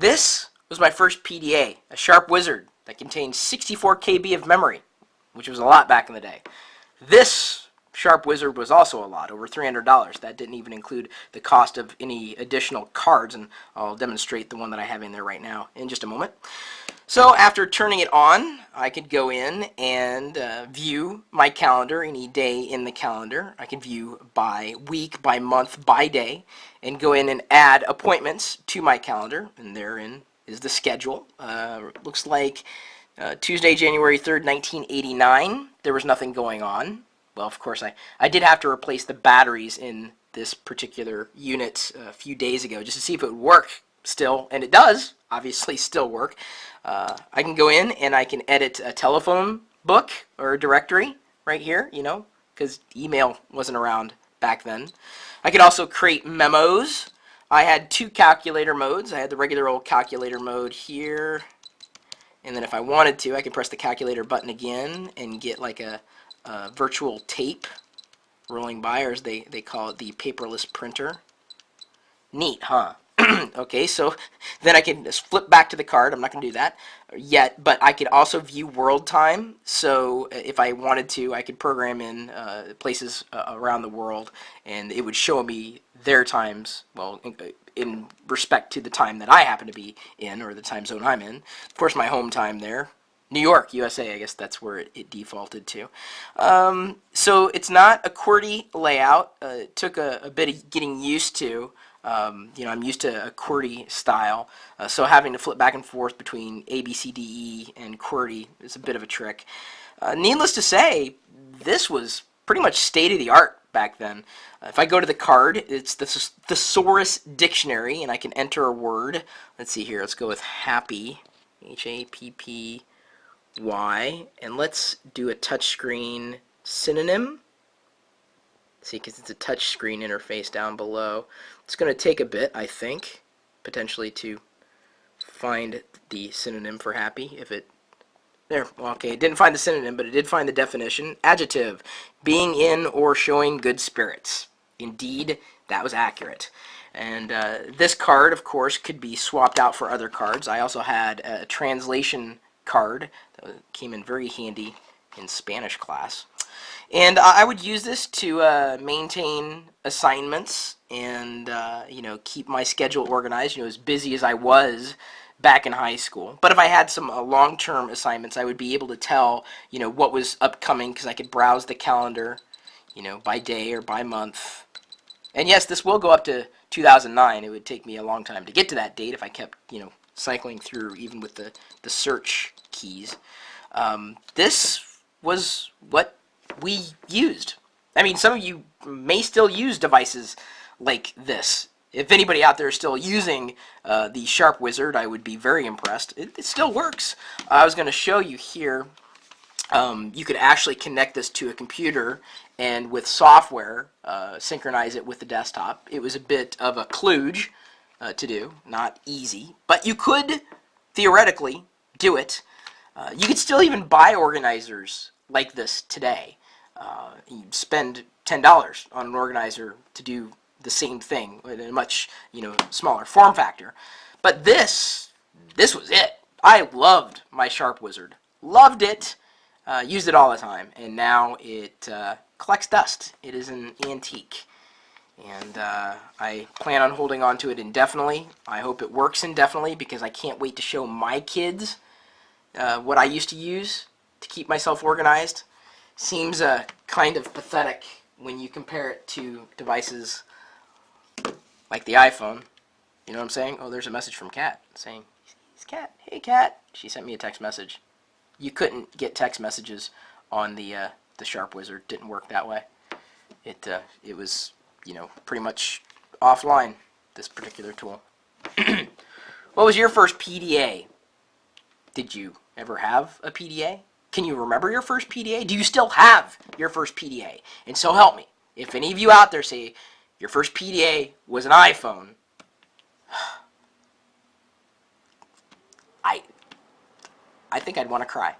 This was my first PDA, a Sharp Wizard that contained 64 KB of memory, which was a lot back in the day. This Sharp Wizard was also a lot, over $300. That didn't even include the cost of any additional cards, and I'll demonstrate the one that I have in there right now in just a moment. So after turning it on, I could go in and view my calendar, any day in the calendar. I can view by week, by month, by day, and go in and add appointments to my calendar, and therein is the schedule. Looks like Tuesday, January 3rd, 1989, there was nothing going on. Well, of course, I did have to replace the batteries in this particular unit a few days ago just to see if it would work still, and it does obviously still work. I can go in and I can edit a telephone book or a directory right here, you know, because email wasn't around back then. I could also create memos. I had two calculator modes. I had the regular old calculator mode here, and then if I wanted to, I could press the calculator button again and get like a virtual tape rolling by, or as they call it, the paperless printer. Neat, huh? Okay, so then I can just flip back to the card. I'm not going to do that yet, but I could also view world time. So if I wanted to, I could program in places around the world, and it would show me their times, well, in respect to the time that I happen to be in, or the time zone I'm in. Of course, my home time there, New York, USA, I guess that's where it defaulted to. So it's not a QWERTY layout. It took a bit of getting used to. You know, I'm used to a QWERTY style, so having to flip back and forth between A, B, C, D, E, and QWERTY is a bit of a trick. Needless to say, this was pretty much state-of-the-art back then. If I go to the card, it's the Thesaurus Dictionary, and I can enter a word. Let's see here. Let's go with happy, H-A-P-P-Y, and let's do a touchscreen synonym. See, because it's a touchscreen interface down below. It's going to take a bit, I think, potentially to find the synonym for happy. If it there, well, okay, it didn't find the synonym, but it did find the definition. Adjective, being in or showing good spirits. Indeed, that was accurate. And this card, of course, could be swapped out for other cards. I also had a translation card that came in very handy in Spanish class. And I would use this to maintain assignments and you know, keep my schedule organized. You know, as busy as I was back in high school. But if I had some long-term assignments, I would be able to tell, you know, what was upcoming, because I could browse the calendar, you know, by day or by month. And yes, this will go up to 2009. It would take me a long time to get to that date if I kept, you know, cycling through even with the search keys. This was what we used. I mean, some of you may still use devices like this. If anybody out there is still using the Sharp Wizard, I would be very impressed. It still works. I was going to show you here. You could actually connect this to a computer and with software synchronize it with the desktop. It was a bit of a kludge to do, not easy, but you could theoretically do it. You could still even buy organizers like this today. You spend $10 on an organizer to do the same thing in a much, you know, smaller form factor. But this was it. I loved my Sharp Wizard. Loved it. Used it all the time. And now it collects dust. It is an antique. And I plan on holding on to it indefinitely. I hope it works indefinitely, because I can't wait to show my kids what I used to use to keep myself organized. Seems kind of pathetic when you compare it to devices like the iPhone. You know what I'm saying? Oh, there's a message from Kat saying, "It's Kat. Hey, Kat." She sent me a text message. You couldn't get text messages on the Sharp Wizard. Didn't work that way. It was, you know, pretty much offline, this particular tool. What was your first PDA? Did you ever have a PDA? Can you remember your first PDA? Do you still have your first PDA? And so help me, if any of you out there say your first PDA was an iPhone, I think I'd want to cry.